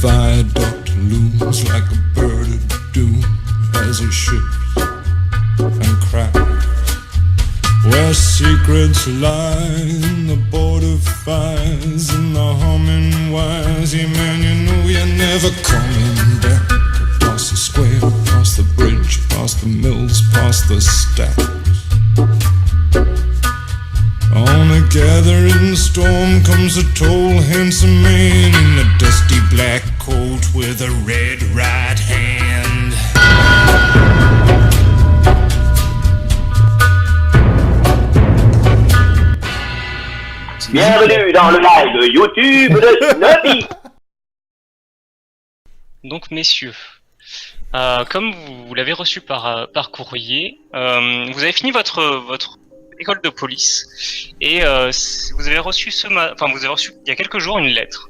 viaduct looms like a bird of doom as it ships and cracks. Where secrets lie in the border fires and the humming wires. Yeah, man, you know you're never coming back. Across the square, past the bridge, past the mills, past the stacks. On a gathering storm comes a tall, handsome man in a dusty black coat with a red right hand. Bienvenue dans le live YouTube de Snobby. Donc messieurs, comme vous l'avez reçu par courrier, vous avez fini votre école de police et vous avez reçu il y a quelques jours une lettre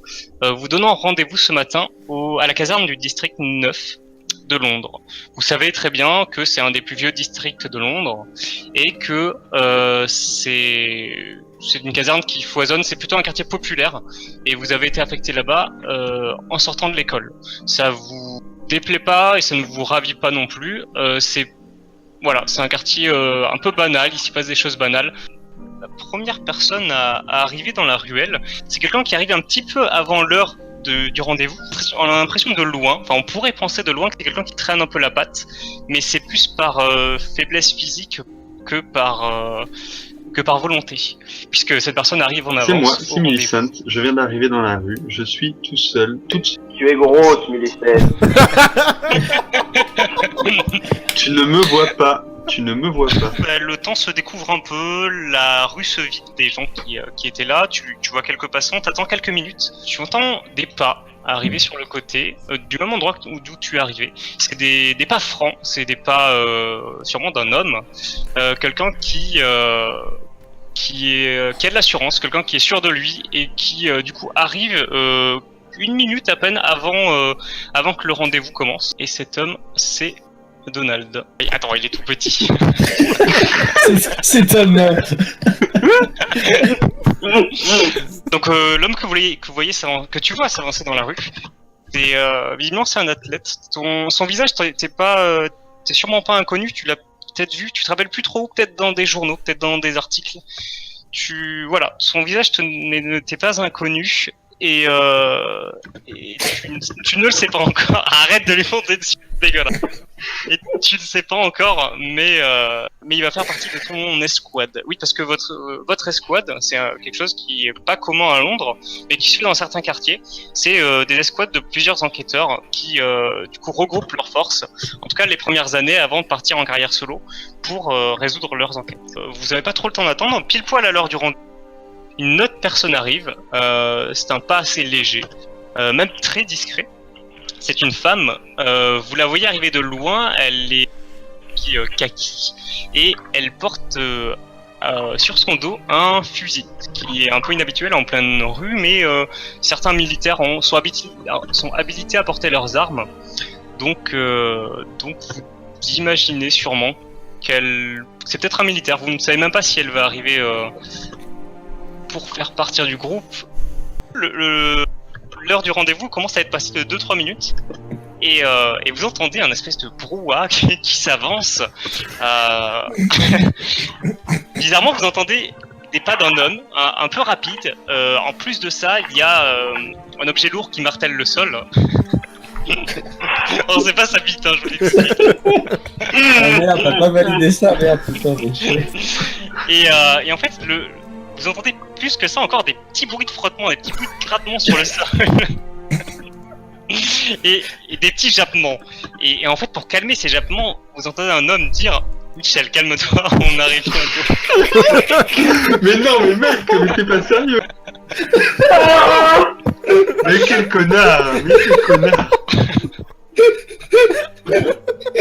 vous donnant rendez-vous ce matin à la caserne du district 9 de Londres. Vous savez très bien que c'est un des plus vieux districts de Londres et que c'est une caserne qui foisonne, c'est plutôt un quartier populaire et vous avez été affecté là-bas en sortant de l'école. Ça vous déplaît pas et ça ne vous ravit pas non plus. C'est un quartier un peu banal, il s'y passe des choses banales. La première personne à arriver dans la ruelle, c'est quelqu'un qui arrive un petit peu avant l'heure du rendez-vous. On a l'impression de loin, on pourrait penser de loin que c'est quelqu'un qui traîne un peu la patte, mais c'est plus par faiblesse physique que par volonté, puisque cette personne arrive en avance. C'est moi, c'est Millicent, je viens d'arriver dans la rue, je suis tout seul, Tu es grosse, Millicent. Tu ne me vois pas. Le temps se découvre un peu, la rue se vide des gens qui étaient là, tu vois quelques passants, t'attends quelques minutes, tu entends des pas arriver sur le côté, du même endroit d'où tu es arrivé. C'est des pas francs, c'est des pas sûrement d'un homme, quelqu'un qui a de l'assurance, quelqu'un qui est sûr de lui et qui du coup arrive une minute à peine avant que le rendez-vous commence. Et cet homme, c'est Donald. Attends, il est tout petit. c'est un homme. Donc l'homme que tu vois s'avancer dans la rue, visiblement c'est un athlète. Son visage t'es sûrement pas inconnu, tu l'as peut-être vu, tu te rappelles plus trop, peut-être dans des journaux, peut-être dans des articles. Son visage ne t'est pas inconnu et tu ne le sais pas encore. Arrête de lui monter dessus, dégueulasse. Et tu ne le sais pas encore, mais il va faire partie de ton escouade. Oui, parce que votre escouade, c'est quelque chose qui est pas commun à Londres, mais qui se fait dans certains quartiers. C'est des escouades de plusieurs enquêteurs qui du coup regroupent leurs forces, en tout cas les premières années avant de partir en carrière solo pour résoudre leurs enquêtes. Vous avez pas trop le temps d'attendre, pile poil à l'heure du rendez-vous. Une autre personne arrive, c'est un pas assez léger, même très discret. C'est une femme, vous la voyez arriver de loin, elle est kaki et elle porte sur son dos un fusil qui est un peu inhabituel en pleine rue, mais certains militaires sont habilités à porter leurs armes. Donc vous imaginez sûrement c'est peut-être un militaire, vous ne savez même pas si elle va arriver pour faire partir du groupe. L'heure du rendez-vous commence à être passée de 2-3 minutes et vous entendez un espèce de brouhaha qui s'avance. Bizarrement, vous entendez des pas d'un homme un peu rapide. En plus de ça, il y a un objet lourd qui martèle le sol. On sait pas sa bite, je vous l'explique. Ah merde, t'as pas validé ça, merde, putain, et en fait, vous entendez plus que ça encore des petits bruits de frottement, des petits bruits de grattement sur le sol. et des petits jappements. Et en fait, pour calmer ces jappements, vous entendez un homme dire « Michel, calme-toi, on arrive bientôt. » Mais non, mais mec, mais t'es pas sérieux. Mais quel connard.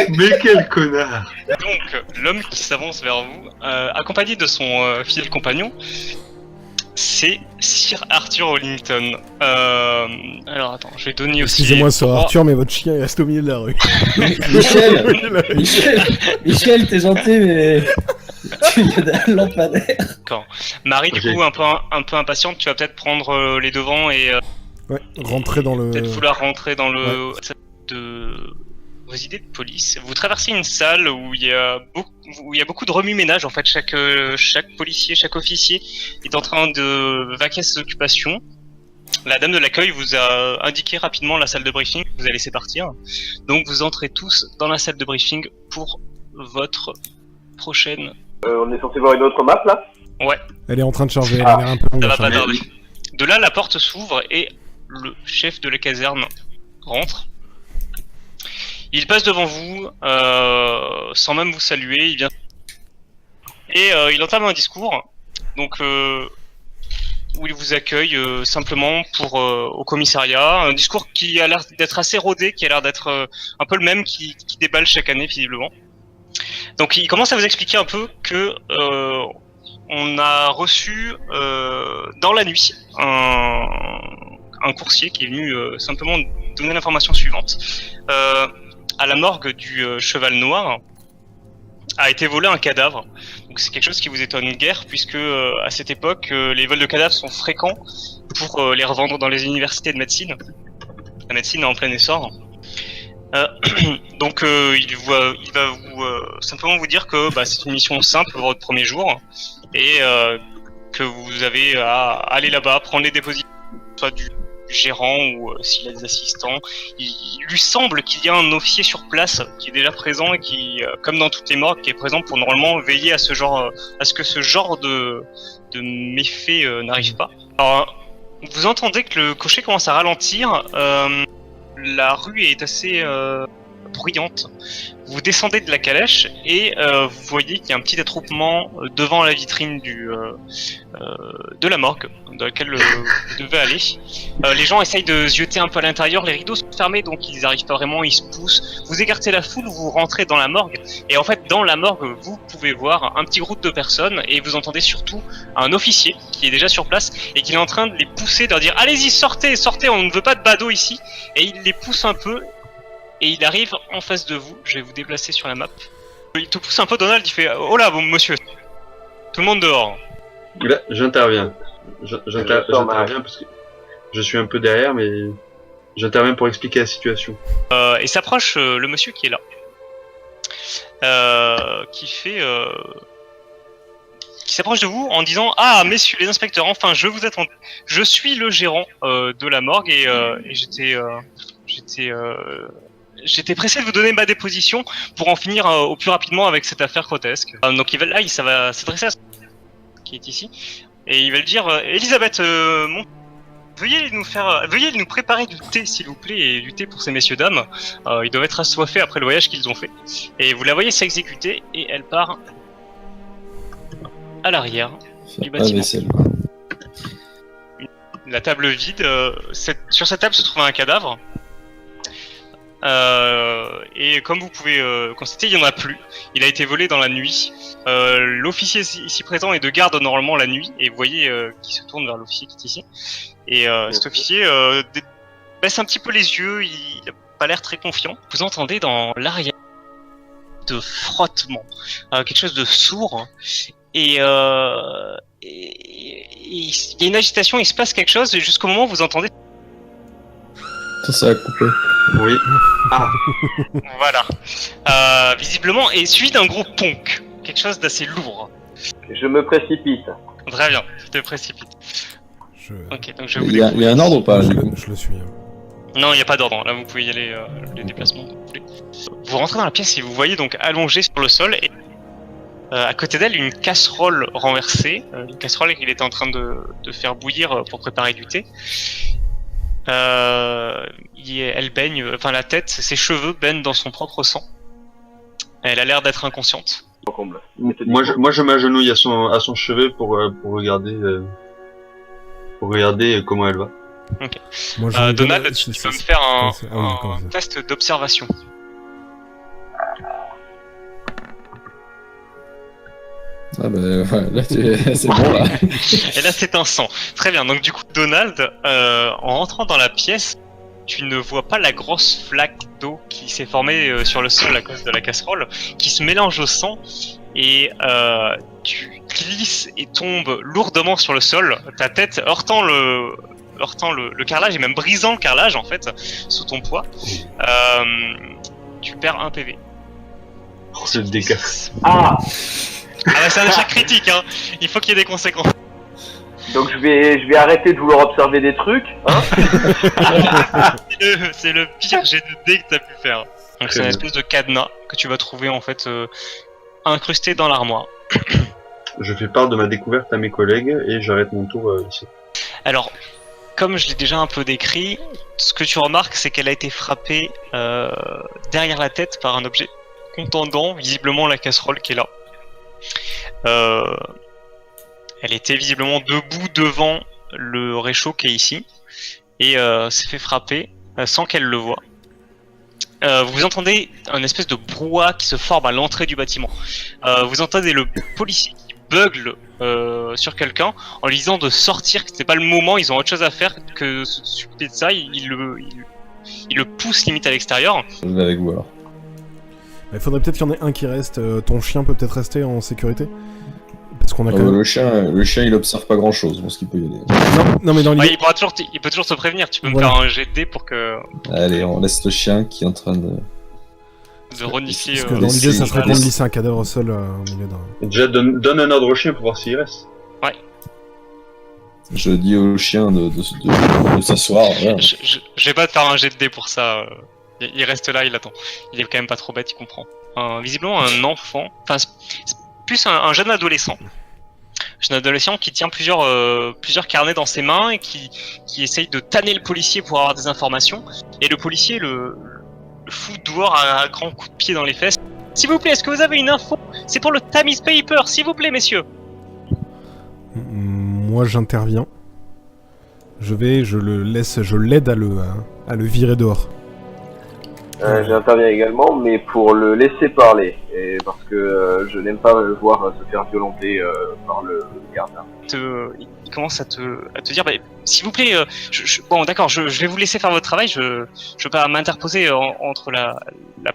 Mais quel connard. Donc, l'homme qui s'avance vers vous, accompagné de son fidèle compagnon, c'est Sir Arthur Hollington. Alors attends, je vais donner aussi... Excusez-moi Sir Arthur, mais votre chien il reste au milieu de la rue. Michel, t'es gentil, mais... tu viens d'un lampadaire. D'accord. Marie, du coup, un peu impatiente, tu vas peut-être prendre les devants et Ouais, rentrer dans le... Peut-être vouloir rentrer dans le... de vos idées de police. Vous traversez une salle où il y a beaucoup de remue-ménage. En fait, chaque policier, chaque officier est en train de vaquer à ses occupations. La dame de l'accueil vous a indiqué rapidement la salle de briefing que vous allez laisser partir. Donc vous entrez tous dans la salle de briefing pour votre prochaine... On est censé voir une autre map là? Ouais, Elle est en train de charger, elle a l'air un peu longue ça à va pas charger. tarder. De là, la porte s'ouvre et le chef de la caserne rentre. Il passe devant vous, sans même vous saluer, il vient... Et il entame un discours, donc où il vous accueille simplement au commissariat. Un discours qui a l'air d'être assez rodé, qui a l'air d'être un peu le même qui déballe chaque année visiblement. Donc il commence à vous expliquer un peu que on a reçu dans la nuit un coursier qui est venu simplement donner l'information suivante. À la morgue du Cheval Noir a été volé un cadavre. Donc c'est quelque chose qui vous étonne guère puisque à cette époque les vols de cadavres sont fréquents pour les revendre dans les universités de médecine. La médecine est en plein essor. Donc il va vous simplement vous dire que c'est une mission simple pour votre premier jour et que vous avez à aller là-bas, prendre les dépositions, soit du gérant ou s'il a des assistants. Il lui semble qu'il y a un officier sur place qui est déjà présent et qui, comme dans toutes les morgues, qui est présent pour normalement veiller à ce que ce genre de méfaits n'arrive pas. Alors, vous entendez que le cocher commence à ralentir. La rue est assez bruyante. Vous descendez de la calèche et vous voyez qu'il y a un petit attroupement devant la vitrine de la morgue dans laquelle vous devez aller. Les gens essayent de zioter un peu à l'intérieur, les rideaux sont fermés donc ils arrivent pas vraiment, ils se poussent. Vous écartez la foule, vous rentrez dans la morgue et en fait dans la morgue vous pouvez voir un petit groupe de personnes et vous entendez surtout un officier qui est déjà sur place et qui est en train de les pousser, de leur dire allez-y sortez, on ne veut pas de badauds ici, et il les pousse un peu. Et il arrive en face de vous, je vais vous déplacer sur la map. Il te pousse un peu, Donald, il fait « Oh là, bon, monsieur, tout le monde dehors !» Là, j'interviens. J'interviens parce que je suis un peu derrière, mais j'interviens pour expliquer la situation. Et s'approche le monsieur qui est là. Qui s'approche de vous en disant « Ah, messieurs les inspecteurs, enfin, je vous attends. Je suis le gérant de la morgue et j'étais pressé de vous donner ma déposition pour en finir au plus rapidement avec cette affaire grotesque. Donc ça va s'adresser à ce qui est ici et il va le dire Elisabeth, veuillez nous préparer du thé s'il vous plaît, et du thé pour ces messieurs dames. Ils doivent être assoiffés après le voyage qu'ils ont fait. Et vous la voyez s'exécuter et elle part à l'arrière du bâtiment. La table vide, sur cette table se trouve un cadavre. Et comme vous pouvez constater, il n'y en a plus. Il a été volé dans la nuit. L'officier ici présent est de garde normalement la nuit. Et vous voyez qu'il se tourne vers l'officier qui est ici. Et cet officier baisse un petit peu les yeux. Il n'a pas l'air très confiant. Vous entendez dans l'arrière de frottement, quelque chose de sourd. Et il y a une agitation, il se passe quelque chose jusqu'au moment où vous entendez... Ça a coupé. Oui. Ah. Voilà. Visiblement, et suivi d'un gros ponk. Quelque chose d'assez lourd. Je me précipite. Très bien, tu te précipites. Ok, donc je vais vous Il y a un ordre ou pas du coup Je le suis. Non, il n'y a pas d'ordre. Là, vous pouvez y aller, les déplacements. Vous rentrez dans la pièce et vous voyez donc allongé sur le sol et à côté d'elle une casserole renversée. Une casserole qu'il était en train de faire bouillir pour préparer du thé. Elle baigne, enfin la tête, ses cheveux baignent dans son propre sang. Elle a l'air d'être inconsciente. Moi je m'agenouille à son chevet pour regarder comment elle va. Ok. Moi, Donald, tu peux me faire un test d'observation. Ah bah ouais, là c'est bon là. Et là c'est un sang. Très bien, donc du coup Donald, en rentrant dans la pièce, tu ne vois pas la grosse flaque d'eau qui s'est formée sur le sol à cause de la casserole, qui se mélange au sang, et tu glisses et tombes lourdement sur le sol, ta tête heurtant heurtant le carrelage et même brisant le carrelage en fait sous ton poids. Tu perds 1 PV. Oh, c'est le dégât. Ah, Ah bah c'est un échec critique, hein. Il faut qu'il y ait des conséquences. donc je vais arrêter de vouloir observer des trucs, hein. C'est le pire jet de dés que t'as pu faire. Donc c'est une espèce de cadenas que tu vas trouver en fait incrusté dans l'armoire. Je fais part de ma découverte à mes collègues et j'arrête mon tour ici. Alors, comme je l'ai déjà un peu décrit, ce que tu remarques c'est qu'elle a été frappée derrière la tête par un objet contendant, visiblement la casserole qui est là. Elle était visiblement debout devant le réchaud qui est ici et s'est fait frapper sans qu'elle le voie. Vous entendez un espèce de brouhaha qui se forme à l'entrée du bâtiment. Vous entendez le policier qui bugle sur quelqu'un en lui disant de sortir, que c'était pas le moment, ils ont autre chose à faire que s'occuper de ça. Il le pousse limite à l'extérieur. Je vais avec vous alors. Il faudrait peut-être qu'il y en ait un qui reste. Ton chien peut peut-être rester en sécurité. Parce qu'on a quand même... Le chien il observe pas grand chose, je pense qu'il peut y aller. Non mais dans l'idée... Ouais, il peut toujours te prévenir, tu peux me faire un jet de dés pour que... Allez, on laisse le chien qui est en train de renifler... Parce que dans l'idée ça serait qu'on glisse un cadavre au sol au milieu d'un... Déjà, donne un ordre au chien pour voir s'il reste. Ouais. Je dis au chien de s'asseoir. Voilà. Je vais pas te faire un jet de dés pour ça. Il reste là, il attend. Il est quand même pas trop bête, il comprend. Visiblement un enfant, enfin c'est plus un jeune adolescent. Jeune adolescent qui tient plusieurs carnets dans ses mains et qui essaye de tanner le policier pour avoir des informations. Et le policier le fout dehors à grands coups de pied dans les fesses. S'il vous plaît, est-ce que vous avez une info? C'est pour le Tamis Paper, s'il vous plaît, messieurs. Moi j'interviens. Je l'aide à le virer dehors. J'interviens également, mais pour le laisser parler, et parce que je n'aime pas le voir se faire violenter par le gardien. Il commence à te dire, bah, s'il vous plaît, bon d'accord, je vais vous laisser faire votre travail, je veux pas m'interposer entre la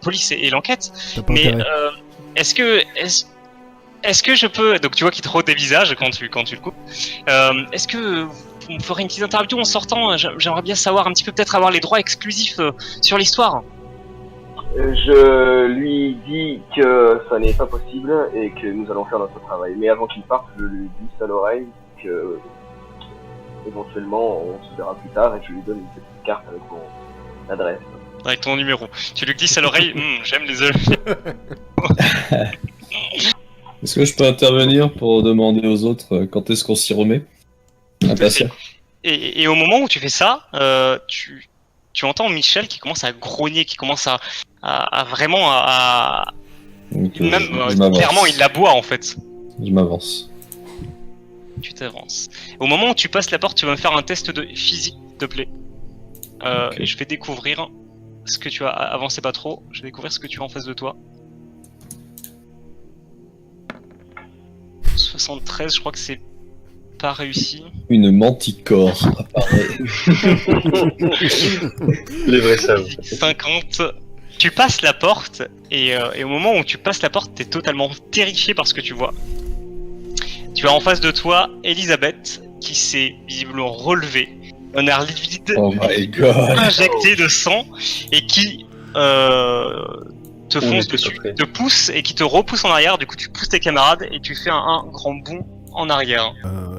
police et l'enquête, mais est-ce que je peux, donc tu vois qu'il te rôde des visages quand tu le coupes, est-ce que vous me ferez une petite interview en sortant? J'aimerais bien savoir un petit peu, peut-être avoir les droits exclusifs sur l'histoire. Je lui dis que ça n'est pas possible et que nous allons faire notre travail. Mais avant qu'il parte, je lui glisse à l'oreille que éventuellement on se verra plus tard et je lui donne une petite carte avec mon adresse. Avec ton numéro. Tu lui glisses à l'oreille, j'aime les œufs. Est-ce que je peux intervenir pour demander aux autres quand est-ce qu'on s'y remet? Impatient. Et au moment où tu fais ça, tu entends Michel qui commence à grogner, qui commence à vraiment Donc, clairement il aboie en fait. Je m'avance. Tu t'avances. Au moment où tu passes la porte, tu vas me faire un test de physique, s'il te plaît. Et je vais découvrir ce que tu as avancé pas trop. Je vais découvrir ce que tu as en face de toi. 73, je crois que c'est pas réussi. Une manticore apparaît. Les vrais savent. 50. Tu passes la porte et au moment où tu passes la porte, t'es totalement terrifié par ce que tu vois. Tu as en face de toi Elisabeth qui s'est visiblement relevée, un air livide, Oh my god. injecté de sang et qui te fonce dessus, te pousse et qui te repousse en arrière. Du coup, tu pousses tes camarades et tu fais un grand bond en arrière.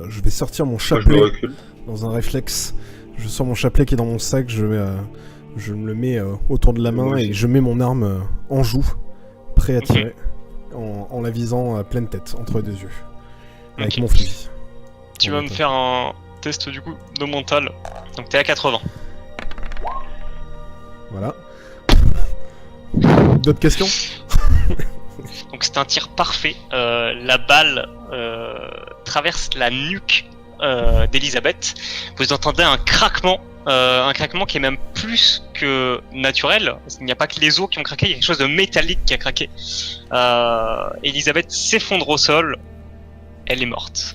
Je vais sortir mon Moi, je chapelet me recule. dans un réflexe. Je sors mon chapelet qui est dans mon sac, je me le mets autour de la main et je mets mon arme en joue, prêt à tirer, en la visant à pleine tête, entre les deux yeux, avec mon fusil. Tu vas me faire un test du coup de mental. Donc t'es à 80. Voilà. D'autres questions? Donc c'est un tir parfait. La balle traverse la nuque d'Elisabeth. Vous entendez un craquement qui est même plus que naturel. Il n'y a pas que les os qui ont craqué, il y a quelque chose de métallique qui a craqué. Elisabeth s'effondre au sol. Elle est morte.